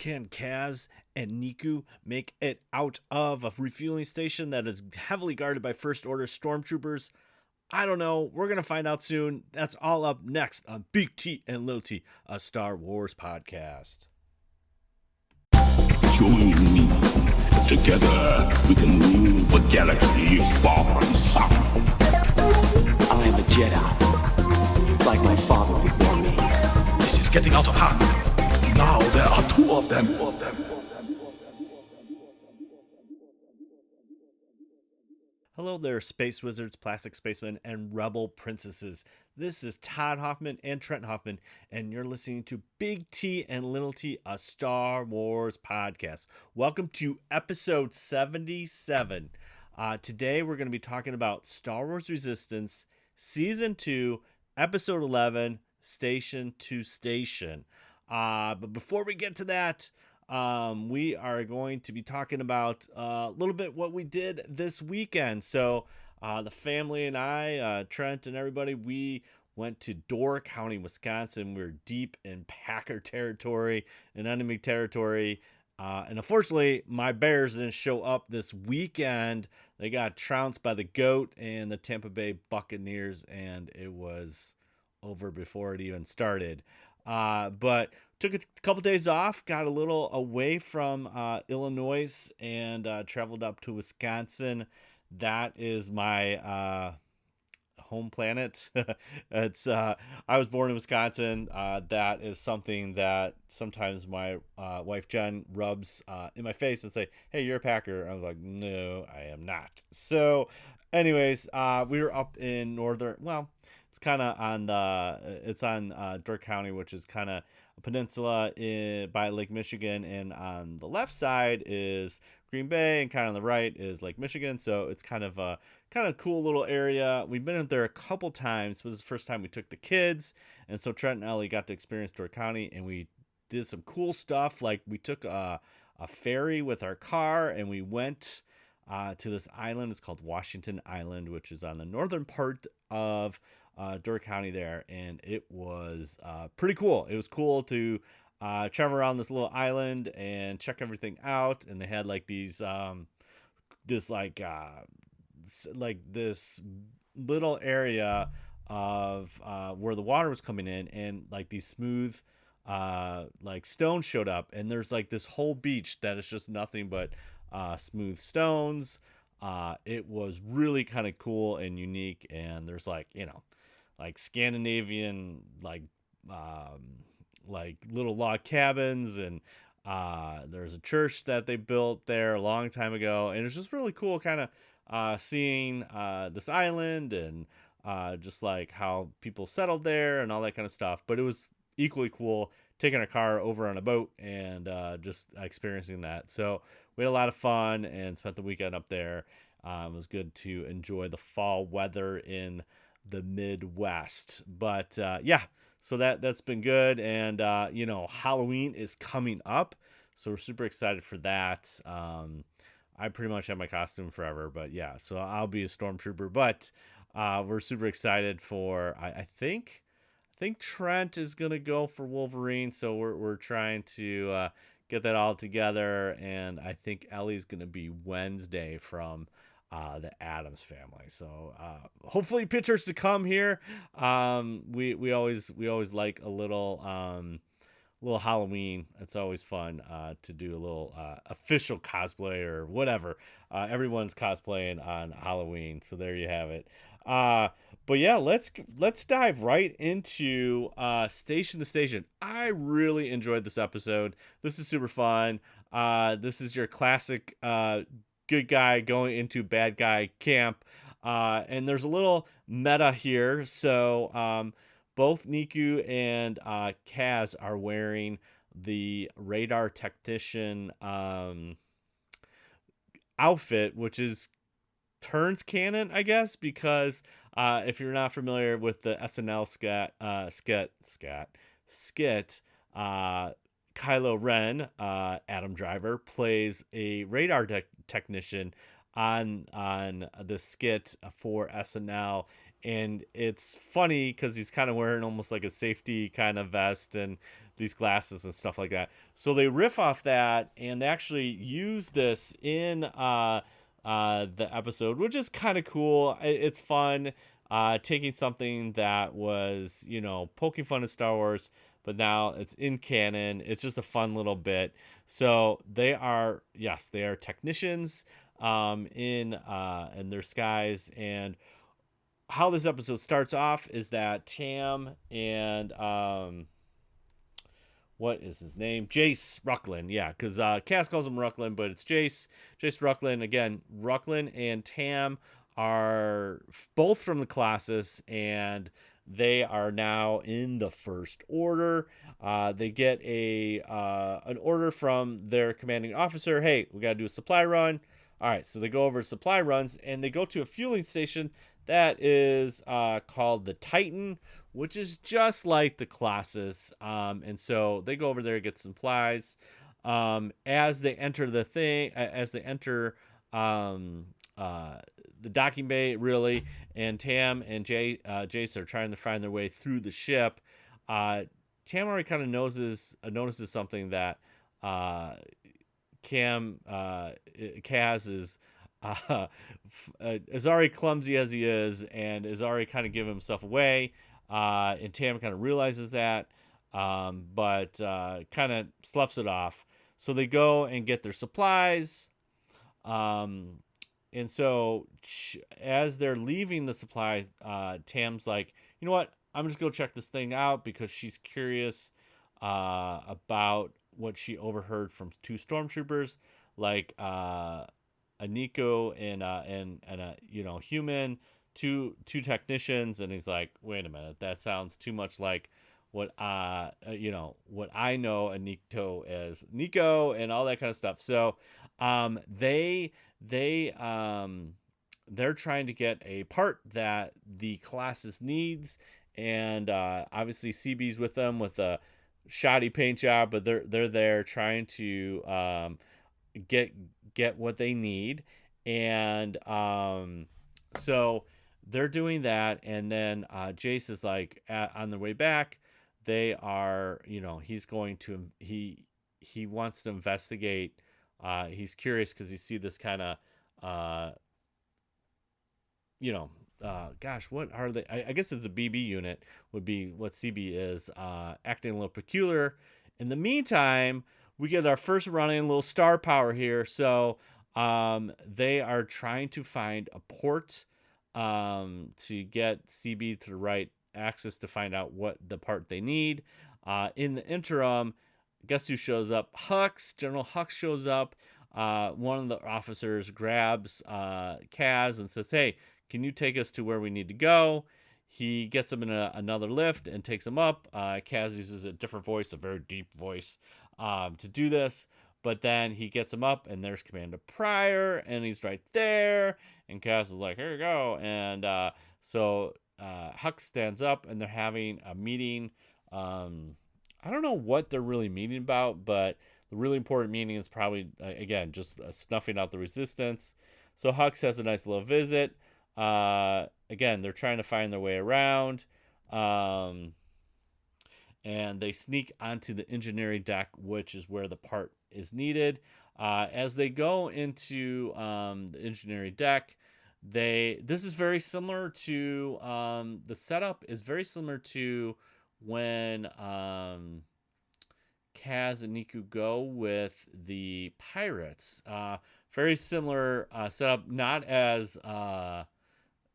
Can Kaz and Niku make it out of a refueling station that is heavily guarded by First Order stormtroopers? I don't know. We're going to find out soon. That's all up next on Big T and Little T, a Star Wars podcast. Join me. Together, we can rule the galaxy far from sun. I am a Jedi, like my father before me. This is getting out of hand. Now there are two of them. Hello there, Space Wizards, Plastic Spacemen, and Rebel Princesses. This is Todd Hoffman and Trent Hoffman, and you're listening to Big T and Little T, a Star Wars podcast. Welcome to episode 77. Today we're going to be talking about Star Wars Resistance, Season 2, Episode 11, Station to Station. But before we get to that, we are going to be talking about a little bit what we did this weekend. So the family and I, Trent and everybody, we went to Door County, Wisconsin. We were deep in Packer territory and enemy territory. And unfortunately, my Bears didn't show up this weekend. They got trounced by the GOAT and the Tampa Bay Buccaneers, and it was over before it even started. But took a couple days off, got a little away from Illinois, and traveled up to Wisconsin. That is my home planet. It's I was born in Wisconsin. That is something that sometimes my wife Jen rubs in my face and say, "Hey, you're a Packer." I was like, "No, I am not." So, anyways, we were up in northern. Well, it's kind of on Door County, which is kind of a peninsula by Lake Michigan, and on the left side is Green Bay, and kind of on the right is Lake Michigan. So it's kind of a cool little area. We've been up there a couple times. It was the first time we took the kids, and so Trent and Ellie got to experience Door County, and we did some cool stuff. Like we took a ferry with our car, and we went to this island. It's called Washington Island, which is on the northern part of Door County there, and it was pretty cool. It was cool to travel around this little island and check everything out. And they had like these this little area of where the water was coming in, and like these smooth like stones showed up, and there's like this whole beach that is just nothing but smooth stones. It was really kind of cool and unique, and there's like Scandinavian like little log cabins, and there's a church that they built there a long time ago, and it's just really cool kind of seeing this island, and just like how people settled there and all that kind of stuff. But it was equally cool taking a car over on a boat and just experiencing that. So we had a lot of fun and spent the weekend up there. It was good to enjoy the fall weather in the Midwest. But so that's been good. And Halloween is coming up, so we're super excited for that. I pretty much have my costume forever, but yeah, so I'll be a stormtrooper. But we're super excited for I think Trent is gonna go for Wolverine, so we're trying to get that all together. And I think Ellie's gonna be Wednesday from the Addams Family. So hopefully pictures to come here. We always like a little Halloween. It's always fun to do a little official cosplay or whatever. Everyone's cosplaying on Halloween, so there you have it. But yeah, let's dive right into Station to Station. I really enjoyed this episode. This is super fun. This is your classic good guy going into bad guy camp, and there's a little meta here. So both Niku and Kaz are wearing the radar technician outfit, which turns canon, I guess, because if you're not familiar with the SNL skit, Kylo Ren, Adam Driver, plays a radar technician on the skit for SNL, and it's funny because he's kind of wearing almost like a safety kind of vest, and these glasses and stuff like that. So they riff off that, and they actually use this in the episode, which is kind of cool. It's fun, taking something that was, poking fun at Star Wars, but now it's in canon. It's just a fun little bit. So they are technicians in their skies. And how this episode starts off is that Tam and what is his name? Jace Rucklin. Yeah, because Cass calls him Rucklin, but it's Jace. Jace Rucklin. Again, Rucklin and Tam are both from the Colossus, and they are now in the First Order. They get an order from their commanding officer. Hey, we got to do a supply run. All right, so they go over supply runs, and they go to a fueling station that is called the Titan, which is just like the Colossus. And so they go over there, get supplies. As they enter the docking bay, really, and Tam and Jace are trying to find their way through the ship. Tam already kind of notices something, that Kaz is as already clumsy as he is, and is already kind of giving himself away. And Tam kind of realizes that, but kind of sloughs it off. So they go and get their supplies. And so as they're leaving the supply, Tam's like, you know what? I'm just going to check this thing out, because she's curious about what she overheard from two stormtroopers, like a Nico and a human, two technicians. And he's like, wait a minute, that sounds too much like what I know a Nico as Nico, and all that kind of stuff. So they're trying to get a part that the Colossus needs, and obviously CB's with them with a shoddy paint job, but they're there trying to get what they need. And so they're doing that, and then Jace is like, on their way back, they are, he's going to, he wants to investigate. He's curious because you see this kind of gosh, what are they? I guess it's a BB unit, would be what CB is, acting a little peculiar. In the meantime, we get our first run-in, little star power here. So they are trying to find a port to get CB to the right axis to find out what the part they need. In the interim, guess who shows up? Hux. General Hux shows up. One of the officers grabs Kaz and says, hey, can you take us to where we need to go? He gets him in another lift and takes him up. Kaz uses a different voice, a very deep voice, to do this. But then he gets him up, and there's Commander Pryor, and he's right there. And Kaz is like, here you go. And so Hux stands up, and they're having a meeting. I don't know what they're really meeting about, but the really important meeting is probably, again, just snuffing out the resistance. So Hux has a nice little visit. Again, they're trying to find their way around. And they sneak onto the engineering deck, which is where the part is needed. As they go into the engineering deck, this is very similar to the setup is very similar to when Kaz and Niku go with the pirates. Very similar setup, not as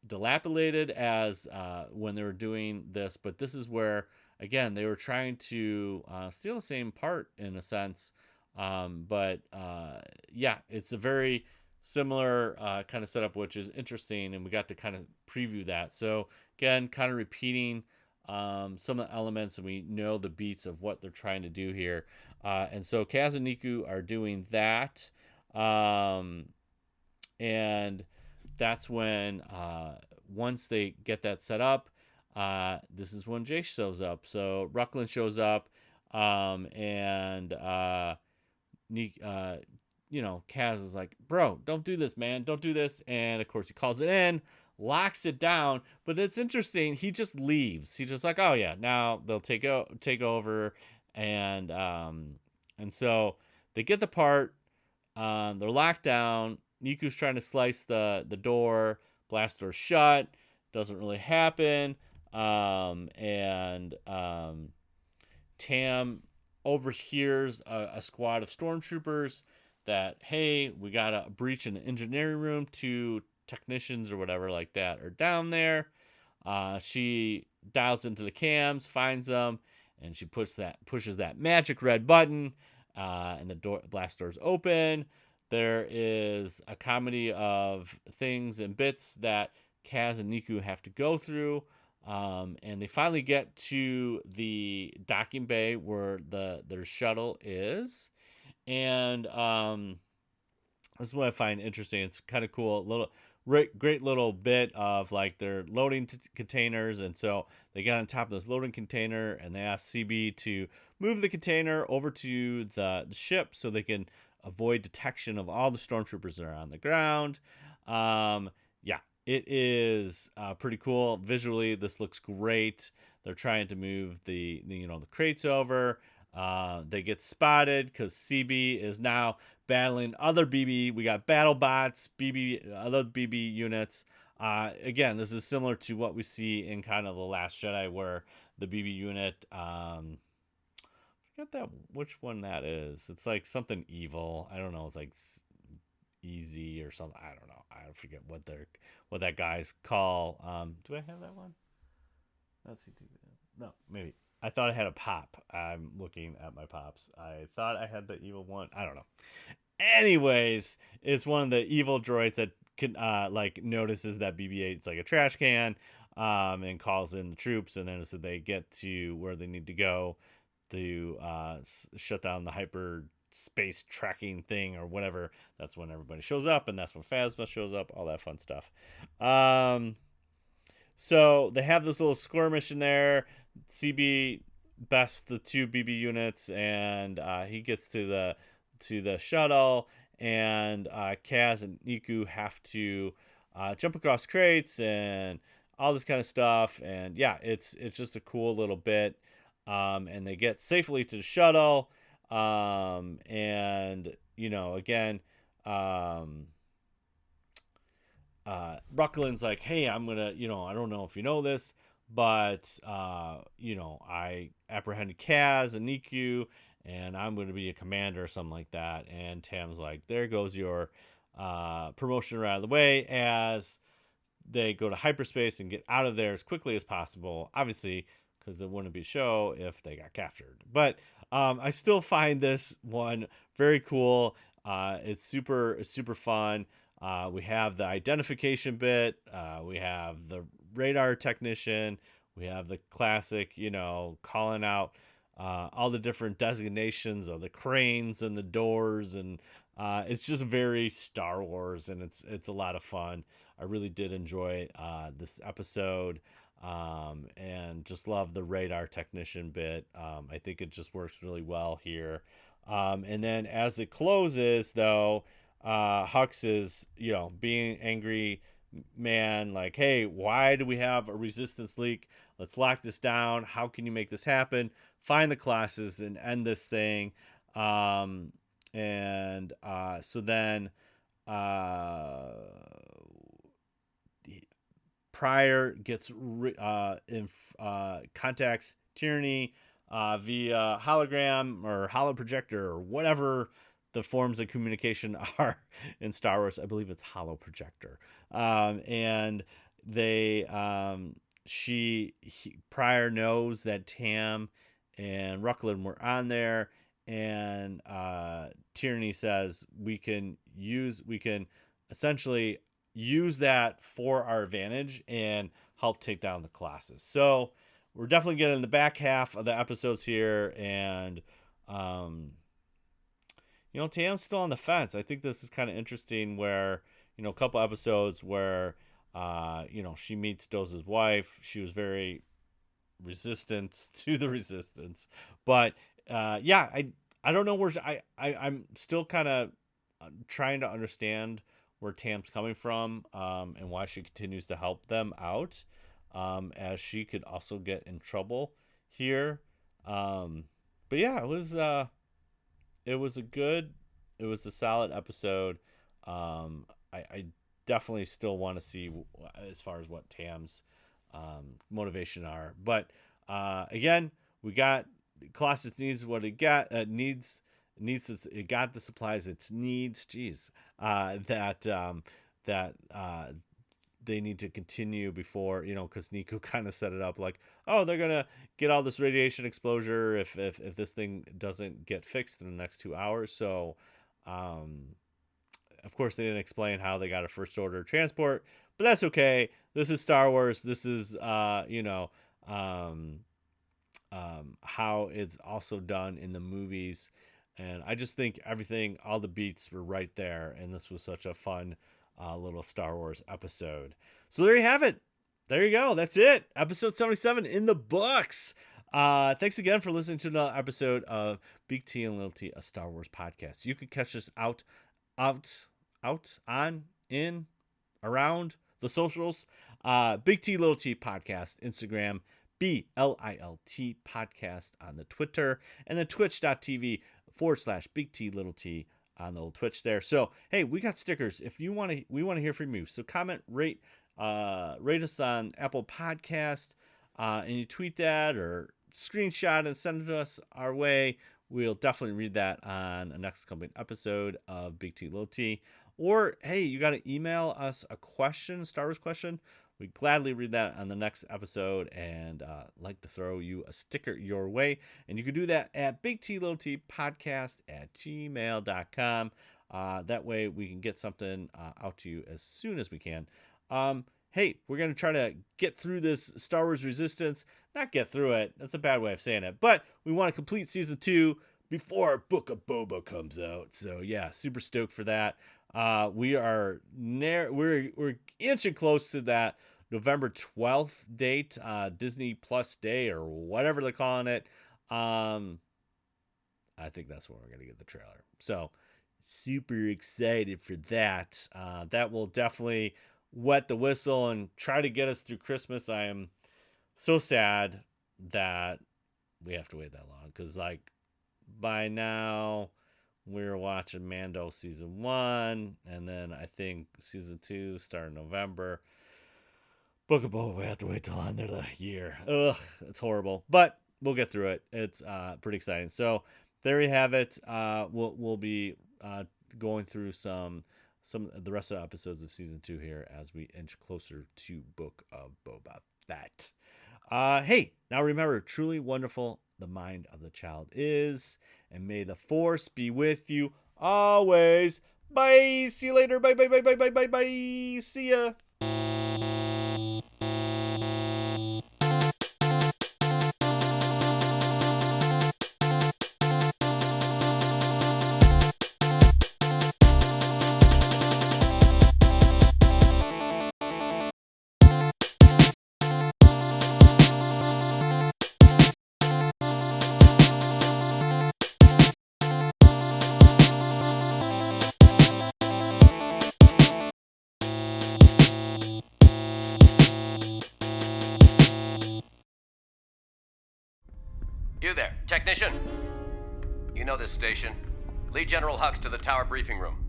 dilapidated as when they were doing this, but this is where, again, they were trying to steal the same part in a sense. But it's a very similar kind of setup, which is interesting, and we got to kind of preview that. So again, kind of repeating some of the elements, and we know the beats of what they're trying to do here. And so Kaz and Niku are doing that. And that's when, once they get that set up, this is when Jace shows up. So Rucklin shows up, and Kaz is like, bro, don't do this, man. Don't do this. And of course he calls it in, locks it down, but it's interesting. He just leaves. He's just like, oh yeah, now they'll take over. And so they get the part. They're locked down. Niku's trying to slice the door. Blast door shut. Doesn't really happen. Tam overhears a squad of stormtroopers that, hey, we got a breach in the engineering room. 2 technicians or whatever like that are down there. She dials into the cams, finds them, and she pushes that magic red button, and the blast doors open. There is a comedy of things and bits that Kaz and Niku have to go through. And they finally get to the docking bay where their shuttle is. And this is what I find interesting. It's kind of cool. Great little bit of like they're loading containers. And so they got on top of this loading container and they asked CB to move the container over to the ship so they can avoid detection of all the stormtroopers that are on the ground. Yeah, it is pretty cool. Visually, this looks great. They're trying to move the crates over. They get spotted because CB is now battling other BB. We got battle bots, other BB units. Again, this is similar to what we see in kind of The Last Jedi, where the BB unit, forget that which one that is. It's like something evil. I don't know. It's like easy or something. I don't know. I forget what that guy's call. Do I have that one? Let's see. No, maybe. I thought I had a pop. I'm looking at my pops. I thought I had the evil one. I don't know. Anyways, it's one of the evil droids that can notices that BB-8's like a trash can, and calls in the troops, and then so they get to where they need to go to shut down the hyper space tracking thing or whatever. That's when everybody shows up, and that's when Phasma shows up, all that fun stuff. So they have this little skirmish in there. CB bests the 2 BB units, and he gets to the shuttle, and Kaz and Niku have to jump across crates and all this kind of stuff. And yeah, it's just a cool little bit. And they get safely to the shuttle. And again, Rucklin's like, hey, I'm gonna, I don't know if you know this, but I apprehended Kaz and Niku, and I'm going to be a commander or something like that. And Tam's like, there goes your promotion right out of the way, as they go to hyperspace and get out of there as quickly as possible, obviously, because it wouldn't be a show if they got captured. But I still find this one very cool. It's super fun. We have the identification bit. We have the radar technician. We have the classic, calling out all the different designations of the cranes and the doors, and it's just very Star Wars, and it's a lot of fun. I really did enjoy this episode, and just love the radar technician bit. I think it just works really well here. And then as it closes, though, Hux is, being angry man, like, hey, why do we have a resistance leak? Let's lock this down. How can you make this happen? Find the classes and end this thing. So then Pryor gets contacts Tierney via hologram or holoprojector or whatever the forms of communication are in Star Wars. I believe it's holoprojector. And Pryor knows that Tam and Rucklin were on there, and Tierney says we can essentially use that for our advantage and help take down the classes. So we're definitely getting the back half of the episodes here, and Tam's still on the fence. I think this is kind of interesting where, a couple episodes where she meets Doz's wife. She was very resistant to the resistance, but I don't know where I'm still kind of trying to understand where Tam's coming from, and why she continues to help them out, as she could also get in trouble here. but yeah, it was a solid episode. I definitely still want to see as far as what Tam's motivation are, but again, we got Colossus needs what it got it got the supplies it needs. That they need to continue before, because Nico kind of set it up like, oh, they're gonna get all this radiation exposure if this thing doesn't get fixed in the next 2 hours. So of course they didn't explain how they got a first order transport, but that's okay. This is Star Wars. This is how it's also done in the movies. And I just think all the beats were right there, and this was such a fun little Star Wars episode. So there you have it. There you go. That's it. Episode 77 in the books. Thanks again for listening to another episode of Big T and Little T, a Star Wars podcast. You can catch us out, on, in, around the socials. Big T, Little T podcast, Instagram, BLILT podcast on the Twitter, and then twitch.tv/Big T, Little T on the old Twitch there. So, hey, we got stickers. If you want to, we want to hear from you. So comment, rate us on Apple Podcast, and you tweet that or screenshot and send it to us our way. We'll definitely read that on a next coming episode of Big T, Little T. Or, hey, you got to email us a question, Star Wars question. We'd gladly read that on the next episode and like to throw you a sticker your way. And you can do that at bigtltpodcast@gmail.com. That way we can get something out to you as soon as we can. Hey, we're going to try to get through this Star Wars Resistance. Not get through it. That's a bad way of saying it. But we want to complete Season 2 before Book of Boba comes out. So, yeah, super stoked for that. We're inching close to that November 12th date, Disney Plus Day or whatever they're calling it. I think that's when we're going to get the trailer. So super excited for that. That will definitely wet the whistle and try to get us through Christmas. I am so sad that we have to wait that long, because by now we're watching Mando season 1, and then I think season 2 starting November. Book of Boba, we have to wait till the end of the year. Ugh, it's horrible, but we'll get through it. It's pretty exciting. So there you have it. We'll be going through some the rest of the episodes of season 2 here as we inch closer to Book of Boba Fett. Hey, now remember, truly wonderful the mind of the child is, and may the Force be with you always. Bye. See you later. Bye. See ya. You there, technician. You know this station. Lead General Hux to the tower briefing room.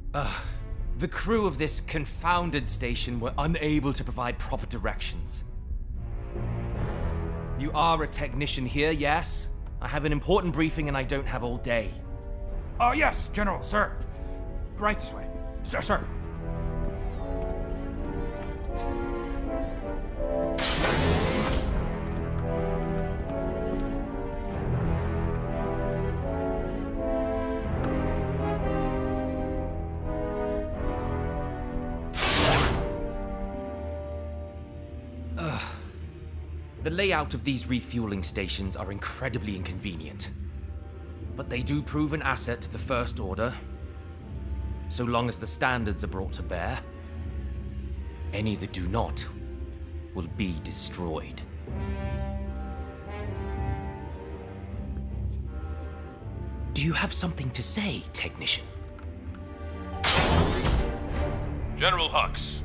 The crew of this confounded station were unable to provide proper directions. You are a technician here, yes? I have an important briefing and I don't have all day. Oh, yes, General, sir. Right this way. Sir. The layout of these refueling stations are incredibly inconvenient. But they do prove an asset to the First Order, so long as the standards are brought to bear. Any that do not will be destroyed. Do you have something to say, technician? General Hux,